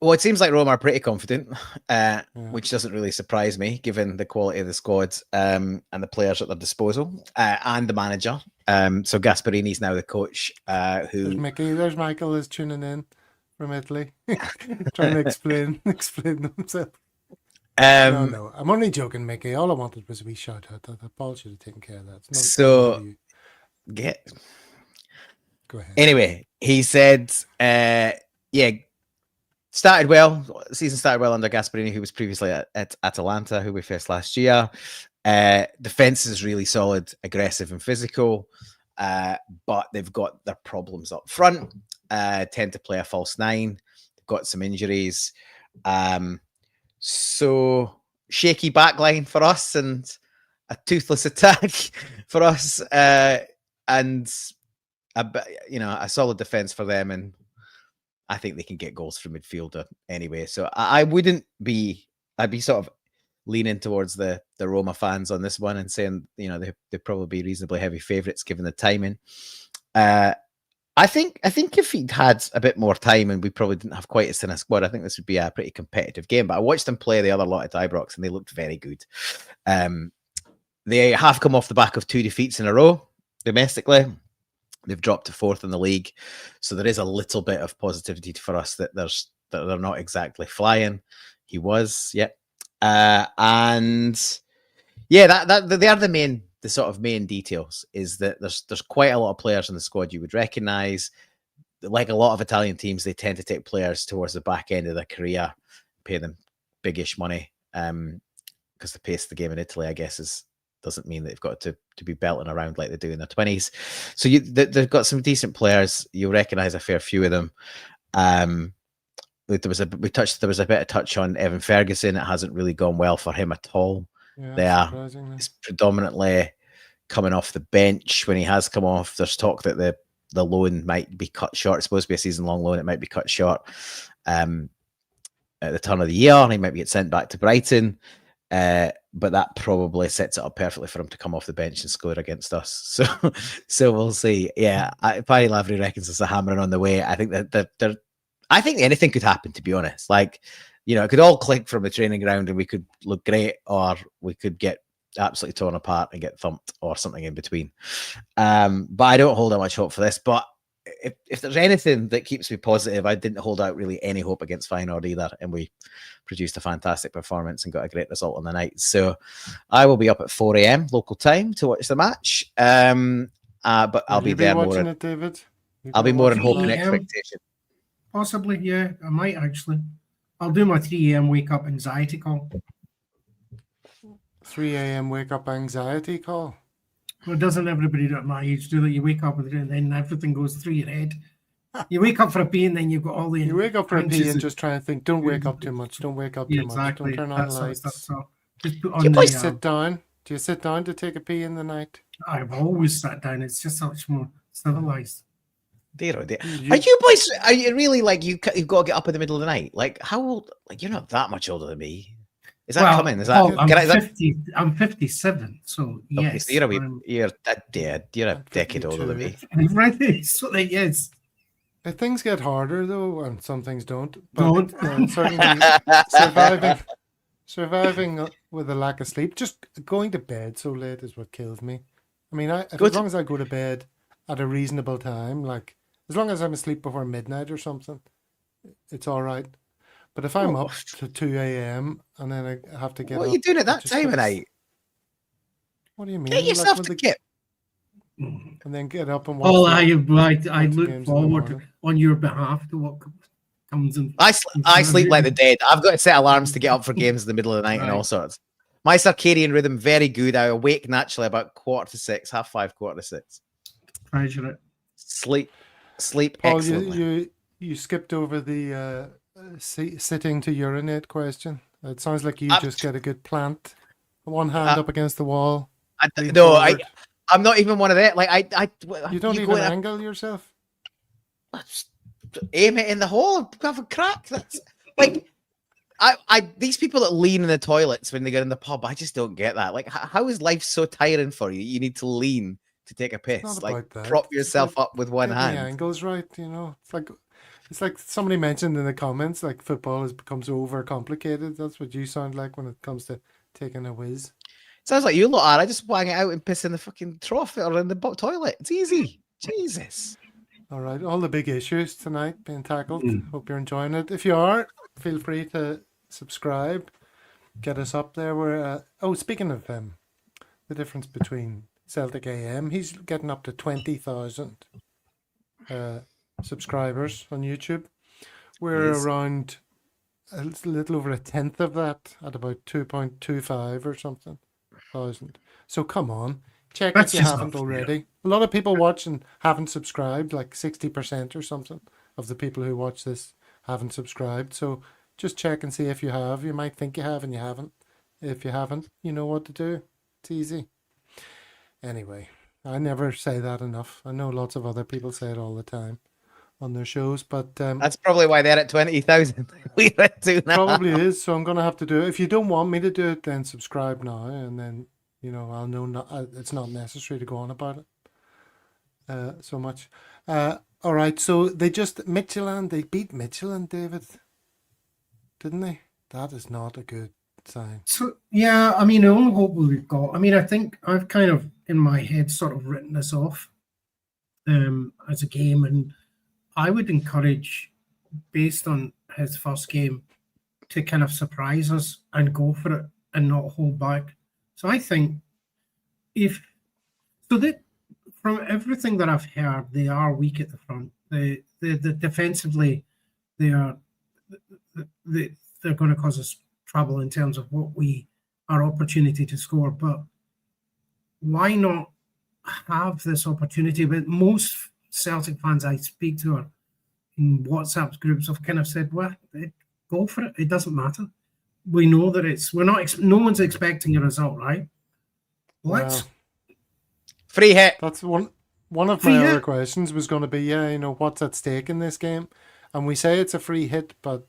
Well, it seems like Roma are pretty confident, which doesn't really surprise me given the quality of the squad and the players at their disposal and the manager. So Gasparini's now the coach. There's Michael is tuning in from Italy, trying to explain himself. No, I'm only joking, Mickey. All I wanted was a wee shout out. That Paul should have taken care of that. Go ahead. Anyway, he said, started well. Season started well under Gasparini, who was previously at Atalanta, who we faced last year. Defense is really solid, aggressive and physical, but they've got their problems up front. Tend to play a false nine. They've got some injuries. So shaky backline for us and a toothless attack for us, and a solid defense for them. And I think they can get goals from midfielder anyway. So I'd be sort of leaning towards the Roma fans on this one and saying, they'd probably be reasonably heavy favourites given the timing. I think if he'd had a bit more time and we probably didn't have quite as thin a squad, I think this would be a pretty competitive game. But I watched them play the other lot at Ibrox and they looked very good. They have come off the back of 2 defeats in a row domestically. They've dropped to 4th in the league. So there is a little bit of positivity for us that they're not exactly flying. He was, yeah. And yeah, that they are the sort of main details is that there's quite a lot of players in the squad you would recognise. Like a lot of Italian teams, they tend to take players towards the back end of their career, pay them biggish money, because the pace of the game in Italy, I guess, doesn't mean that they've got to be belting around like they do in their 20s. So they've got some decent players. You'll recognise a fair few of them. There was a bit of touch on Evan Ferguson. It hasn't really gone well for him at all. Yeah, he's predominantly coming off the bench. When he has come off, there's talk that the loan might be cut short. It's supposed to be a season-long loan. It might be cut short at the turn of the year. He might get sent back to Brighton, but that probably sets it up perfectly for him to come off the bench and score against us. So we'll see. Yeah, Paddy Lavery reckons there's a hammering on the way. I think I think anything could happen, to be honest. Like, it could all click from the training ground and we could look great, or we could get absolutely torn apart and get thumped or something in between. But I don't hold out much hope for this. But if there's anything that keeps me positive, I didn't hold out really any hope against Feyenoord either, and we produced a fantastic performance and got a great result on the night. So I will be up at 4 a.m. local time to watch the match. But I'll be there watching more. it, David. I'll be more in hope and 3 a.m.? expectation. Possibly, yeah. I might actually. I'll do my 3 a.m. wake up anxiety call. 3 a.m. wake up anxiety call. Well, doesn't everybody at my age do that? You wake up with it and then everything goes through your head. You wake up for a pee and then you've got all the... You wake up for a pee and just try and think, don't wake up too much, don't wake up too much, don't turn on the lights. So just put on the, sit down. Do you sit down to take a pee in the night? I've always sat down. It's just so much more civilized. Dear, oh dear. Are you boys, are you really like, you've got to get up in the middle of the night? Like, how old? Like, you're not that much older than me. Is that coming? Is that? I'm 57, so yes. Okay, so you're a decade older than me. Right, so like, yes. Things get harder though, and some things don't. But, certainly surviving with a lack of sleep, just going to bed so late is what kills me. I mean, as long as I go to bed at a reasonable time, like as long as I'm asleep before midnight or something, it's all right. But if I'm up to 2 a.m. and then I have to get what up... are you doing at that time of night? What do you mean? Get yourself to get... And then get up and watch... Oh, I look forward on your behalf to what comes in. I sleep like the dead. I've got to set alarms to get up for games in the middle of the night and all sorts. My circadian rhythm, very good. I awake naturally about 5:45, 5:45. Treasure it. Sleep Paul, excellently. You skipped over the... sitting to urinate question. It sounds like you just get a good plant, one hand up against the wall. I'm not even one of that. Like you don't even angle yourself. Aim it in the hole, have a crack. That's like these people that lean in the toilets when they get in the pub. I just don't get that. Like, how is life so tiring for you? You need to lean to take a piss. Like, prop yourself up with one hand. The angle's right, you know. It's like somebody mentioned in the comments, like football has become so overcomplicated. That's what you sound like when it comes to taking a whiz. Sounds like you lot are. I just wang it out and piss in the fucking trough or in the toilet. It's easy. Jesus. All right. All the big issues tonight being tackled. Hope you're enjoying it. If you are, feel free to subscribe. Get us up there. We're speaking of the difference between Celtic AM, he's getting up to 20,000 subscribers on YouTube. We're around a little over a tenth of that at about 2.25 or something thousand. So come on, check if you haven't already. A lot of people watch and haven't subscribed, like 60% or something of the people who watch this haven't subscribed. So just check and see if you have. You might think you have and you haven't. If you haven't, you know what to do. It's easy. Anyway, I never say that enough. I know lots of other people say it all the time on their shows, but that's probably why they're at 20,000. We're at 2 now. Probably is. So I'm going to have to do it. If you don't want me to do it, then subscribe now, and then I'll know it's not necessary to go on about it so much. All right. So they beat Midtjylland, David, didn't they? That is not a good sign. So yeah, I mean, the only hope we've got. I mean, I think I've kind of in my head sort of written this off as a game, and I would encourage, based on his first game, to kind of surprise us and go for it and not hold back. So I think from everything that I've heard, they are weak at the front. They defensively, they're going to cause us trouble in terms of our opportunity to score. But why not have this opportunity? But most Celtic fans I speak to are in WhatsApp groups have kind of said, well, go for it. It doesn't matter. We know that no one's expecting a result, right? Free hit. That's one of my other questions was going to be, what's at stake in this game? And we say it's a free hit, but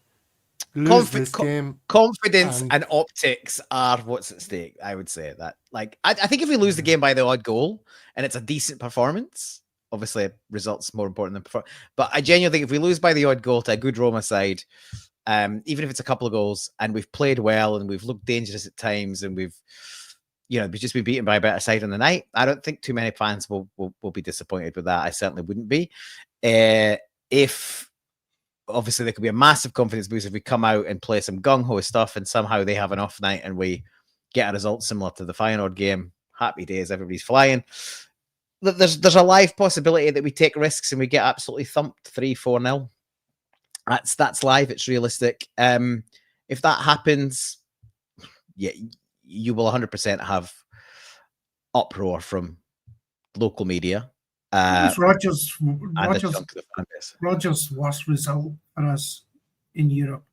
this game. Confidence and optics are what's at stake. I would say that. Like, I think if we lose the game by the odd goal and it's a decent performance, obviously results more important than performance. But I genuinely think if we lose by the odd goal to a good Roma side, even if it's a couple of goals and we've played well and we've looked dangerous at times and we've just be beaten by a better side on the night. I don't think too many fans will be disappointed with that. I certainly wouldn't be. If obviously there could be a massive confidence boost if we come out and play some gung-ho stuff and somehow they have an off night and we get a result similar to the Feyenoord game. Happy days, everybody's flying. There's a live possibility that we take risks and we get absolutely thumped 3-4-0. That's live. It's realistic. If that happens, yeah, you will 100% have uproar from local media. Rogers' worst result for us in Europe.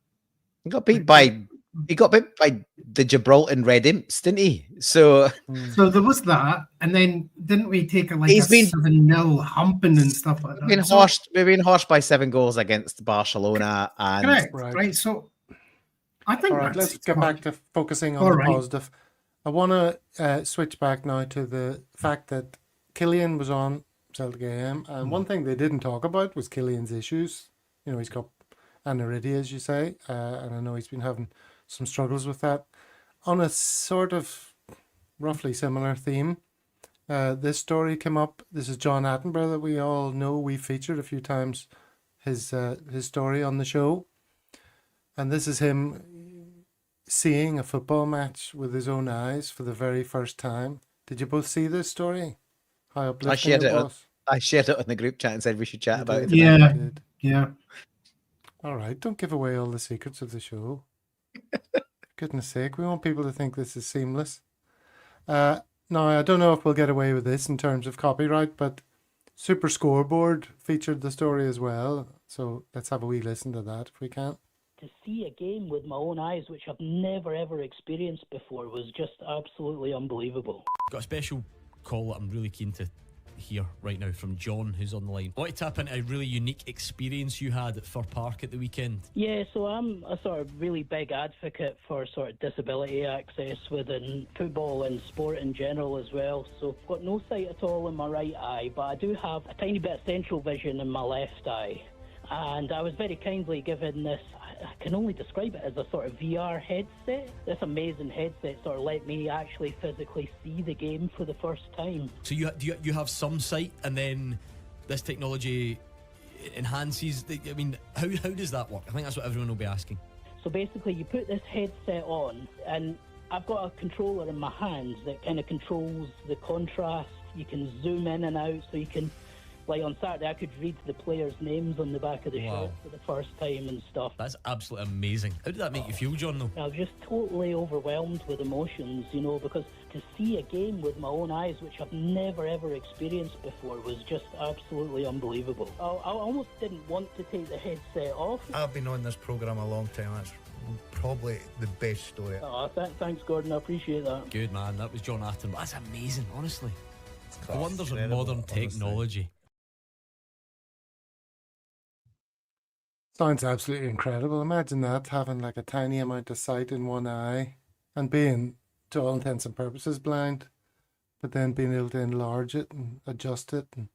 He got beat by the Gibraltar Red Imps, didn't he? So there was that, and then didn't we take a 7-0 humping and stuff like that? We've been horsed by 7 goals against Barcelona, and correct, right? So I think. All right, let's get back to focusing on the positive. I want to switch back now to the fact that Killian was on Celtic AM, and one thing they didn't talk about was Killian's issues. He's got aniridia, as you say, and I know he's been having some struggles with that. On a sort of roughly similar theme, this story came up. This is John Attenborough that we all know. We featured a few times his story on the show, and this is him seeing a football match with his own eyes for the very first time. Did you both see this story? How uplifting it was. I shared it on the group chat and said we should chat about it. Yeah. All right, don't give away all the secrets of the show. Goodness sake, we want people to think this is seamless. Now, I don't know if we'll get away with this in terms of copyright, but Super Scoreboard featured the story as well. So let's have a wee listen to that if we can. To see a game with my own eyes, which I've never ever experienced before, was just absolutely unbelievable. Got a special call that I'm really keen to hear right now from John, who's on the line. I want to tap into a really unique experience you had at Fir Park at the weekend. Yeah, so I'm a sort of really big advocate for sort of disability access within football and sport in general as well. So I've got no sight at all in my right eye, but I do have a tiny bit of central vision in my left eye. And I was very kindly given this, I can only describe it as a sort of VR headset. This amazing headset sort of let me actually physically see the game for the first time. So you have some sight, and then this technology enhances I mean, how does that work? I think that's what everyone will be asking. So basically you put this headset on, and I've got a controller in my hands that kind of controls the contrast. You can zoom in and out, so you can, like on Saturday, I could read the players' names on the back of the shirt for the first time and stuff. That's absolutely amazing. How did that make you feel, John, though? I was just totally overwhelmed with emotions, because to see a game with my own eyes, which I've never ever experienced before, was just absolutely unbelievable. I almost didn't want to take the headset off. I've been on this programme a long time. That's probably the best story. Oh, thanks, Gordon. I appreciate that. Good, man. That was John Attenborough. That's amazing, honestly. The wonders of Incredible, modern technology. Sounds absolutely incredible. Imagine that, having like a tiny amount of sight in one eye and being, to all intents and purposes, blind, but then being able to enlarge it and adjust it and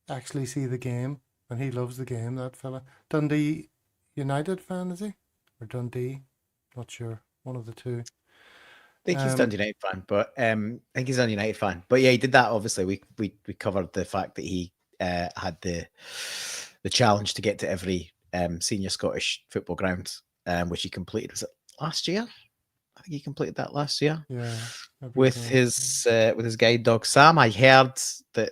actually see the game. And he loves the game, that fella. Dundee United fan, is he? Or Dundee? Not sure. One of the two. I think he's Dundee United fan, but yeah, he did that. Obviously, we covered the fact that he had the challenge to get to every senior Scottish football ground, which he completed. Was it last year? I think he completed that last year. Yeah. With his guide dog Sam. I heard that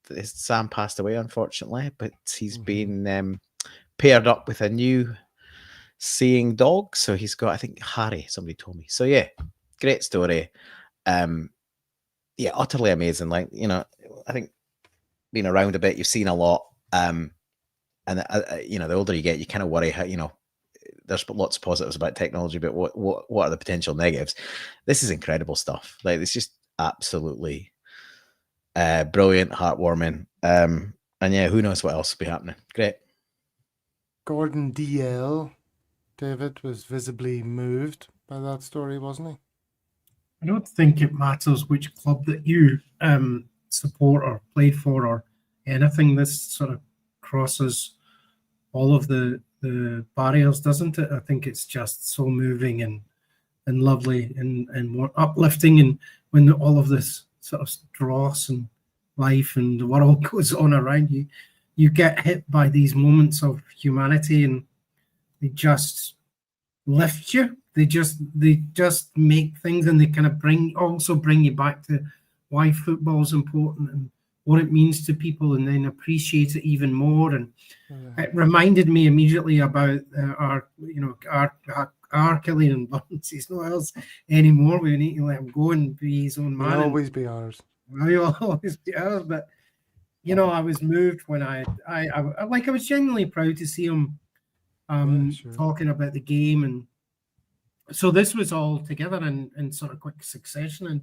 his Sam passed away, unfortunately, but he's been paired up with a new seeing dog. So he's got, I think, Harry. Somebody told me. So yeah, great story. Yeah, utterly amazing. Like, I think being around a bit, you've seen a lot. And the older you get, you kind of worry how, there's lots of positives about technology, but what are the potential negatives? This is incredible stuff. Like, it's just absolutely brilliant, heartwarming. And yeah, who knows what else will be happening. Great. Gordon DL, David, was visibly moved by that story, wasn't he? I don't think it matters which club that you support or played for or anything. This sort of crosses all of the barriers, doesn't it? I think it's just so moving, and and lovely and more uplifting. And when all of this sort of dross and life and the world goes on around you, you get hit by these moments of humanity, and they just lift you. They just make things, and they kind of bring you back to why football is important and what it means to people, and then appreciate it even more. And it reminded me immediately about our Killian Burns. He's not ours anymore. We need to let him go and be his own man. He'll always be ours. He'll always be ours. But I was moved when I was genuinely proud to see him talking about the game, and so this was all together in sort of quick succession, and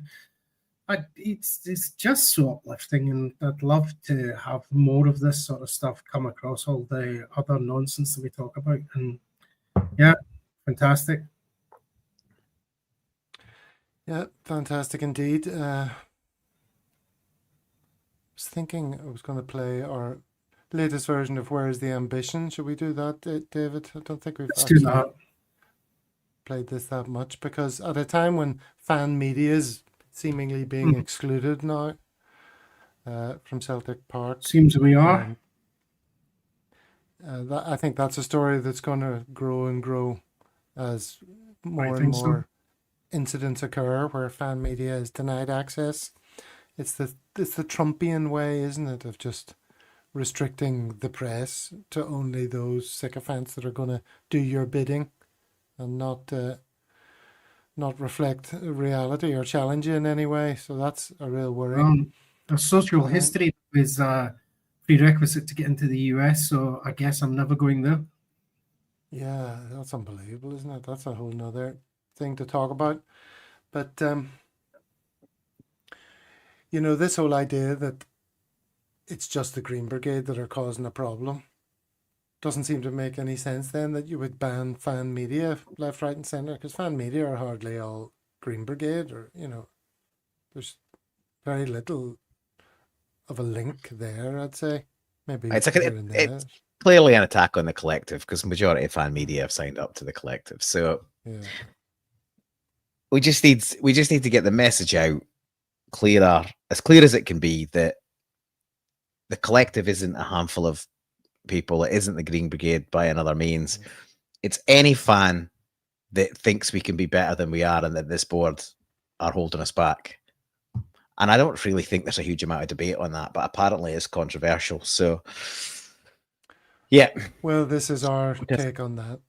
it's just so uplifting, and I'd love to have more of this sort of stuff come across all the other nonsense that we talk about. And yeah, fantastic. Yeah, fantastic indeed. I was thinking I was going to play our latest version of Where's the Ambition. Should we do that, David? I don't think we've played this that much, because at a time when fan media is seemingly being excluded now from Celtic Park. Seems we are. I think that's a story that's going to grow and grow as more and more incidents occur where fan media is denied access. It's the Trumpian way, isn't it, of just restricting the press to only those sycophants that are going to do your bidding and not reflect reality or challenge you in any way. So that's a real worry. A social history is a prerequisite to get into the US, so I guess I'm never going there. Yeah, that's unbelievable, isn't it? That's a whole nother thing to talk about. But, this whole idea that it's just the Green Brigade that are causing a problem doesn't seem to make any sense then, that you would ban fan media left, right and centre, because fan media are hardly all Green Brigade, or, there's very little of a link there, I'd say. Maybe it's clearly an attack on the collective, because the majority of fan media have signed up to the collective. So we just need to get the message out as clear as it can be, that the collective isn't a handful of people. It isn't the Green Brigade by another means. It's any fan that thinks we can be better than we are and that this board are holding us back. And I don't really think there's a huge amount of debate on that, but apparently it's controversial. So, yeah. Well, this is our take on that.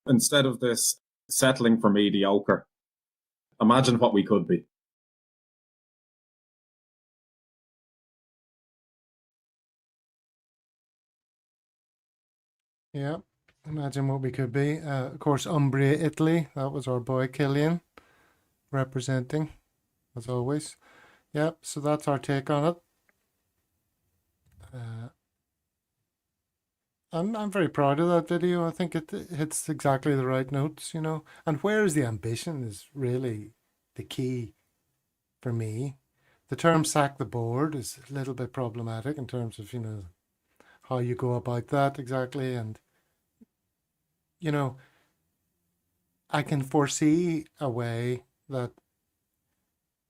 instead of this settling for mediocre, imagine what we could be. Yeah, imagine what we could be. Of course, Umbria, Italy. That was our boy Killian representing, as always. Yep, so that's our take on it. I'm very proud of that video. I think it hits exactly the right notes, you know. And where is the ambition is really the key for me. The term sack the board is a little bit problematic in terms of, you know, how you go about that exactly. And, you know, I can foresee a way that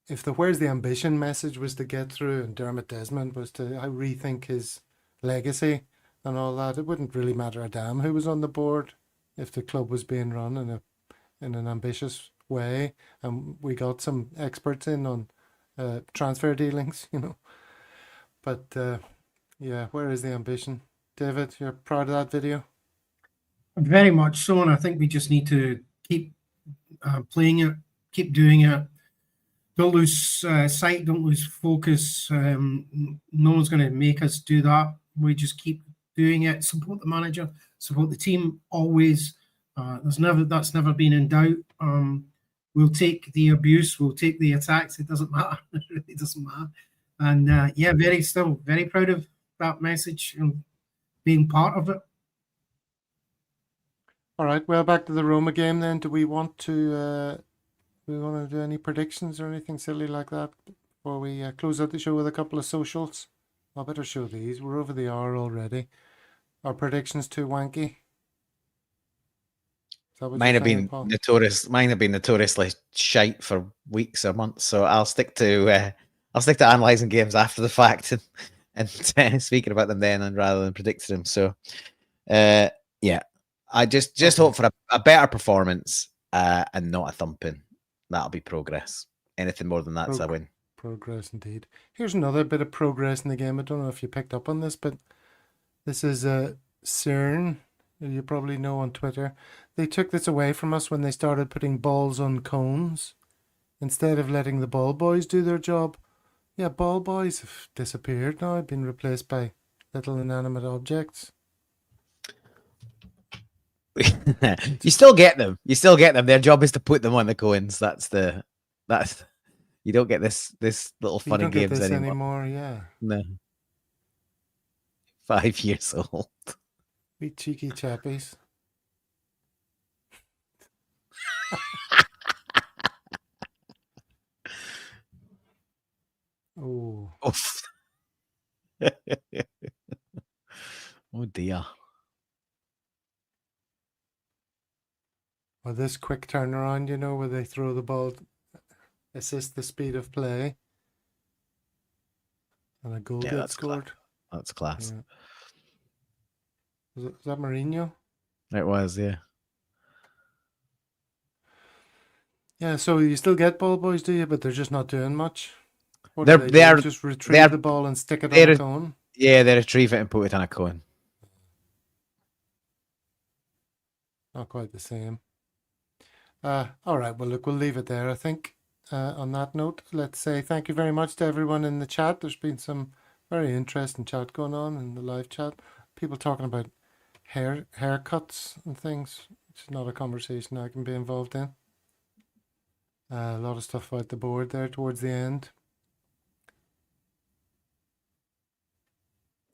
if the where's the ambition message was to get through and Dermot Desmond was to rethink his legacy and all that, it wouldn't really matter a damn who was on the board if the club was being run in an ambitious way. And we got some experts in on transfer dealings, you know. But yeah, where is the ambition? David, you're proud of that video? Very much so, and I think we just need to keep playing it, keep doing it. Don't lose sight, don't lose focus. No one's going to make us do that. We just keep doing it. Support the manager, support the team always. That's never been in doubt. We'll take the abuse, we'll take the attacks. It doesn't matter. It really doesn't matter. And yeah, still very proud of that message and being part of it. All right. Well, back to the Roma game then. Do we want to do any predictions or anything silly like that before we close out the show with a couple of socials? I better show these. We're over the hour already. Our predictions too wanky? Mine have been notoriously shite for weeks or months, so I'll stick to analysing games after the fact and speaking about them then, and rather than predicting them. So, yeah, I just hope for a better performance and not a thumping. That'll be progress. Anything more than that's a win. Progress indeed. Here's another bit of progress in the game. I don't know if you picked up on this, but this is CERN, who you probably know on Twitter. They took this away from us when they started putting balls on cones instead of letting the ball boys do their job. Yeah, ball boys have disappeared now, been replaced by little inanimate objects. You still get them. Their job is to put them on the cones. That's you don't get this little funny you don't games get this anymore. Yeah. No. 5 years old. We cheeky chappies. Oh. Oof. Oh dear. Well, this quick turnaround, you know, where they throw the ball, assist the speed of play, and a goal gets scored. That's class. Yeah. Was that Mourinho? It was, yeah. Yeah, so you still get ball boys, do you? But they're just not doing much. What They do? are Just retrieve the ball and stick it on a cone? Yeah, they retrieve it and put it on a cone. Not quite the same. All right, well, look, we'll leave it there, I think. On that note, let's say thank you very much to everyone in the chat. There's been some very interesting chat going on in the live chat. People talking about haircuts and things, which is not a conversation I can be involved in. A lot of stuff about the board there towards the end.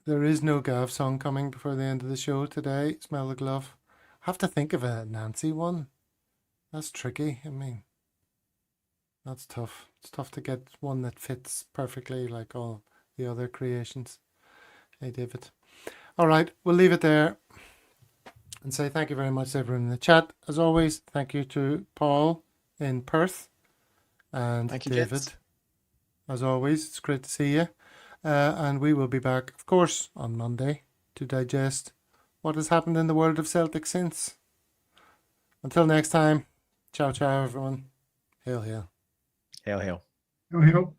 There is no Gav song coming before the end of the show today. Smell the glove. I have to think of a Nancy one. That's tricky. I mean, that's tough. It's tough to get one that fits perfectly like all the other creations. Hey, David. All right, we'll leave it there and say thank you very much to everyone in the chat. As always, thank you to Paul in Perth and thank you, David. Jets. As always, it's great to see you. And we will be back, of course, on Monday to digest what has happened in the world of Celtic since. Until next time, ciao, ciao, everyone. Hail, hail. Hail, hail. Hail, hail.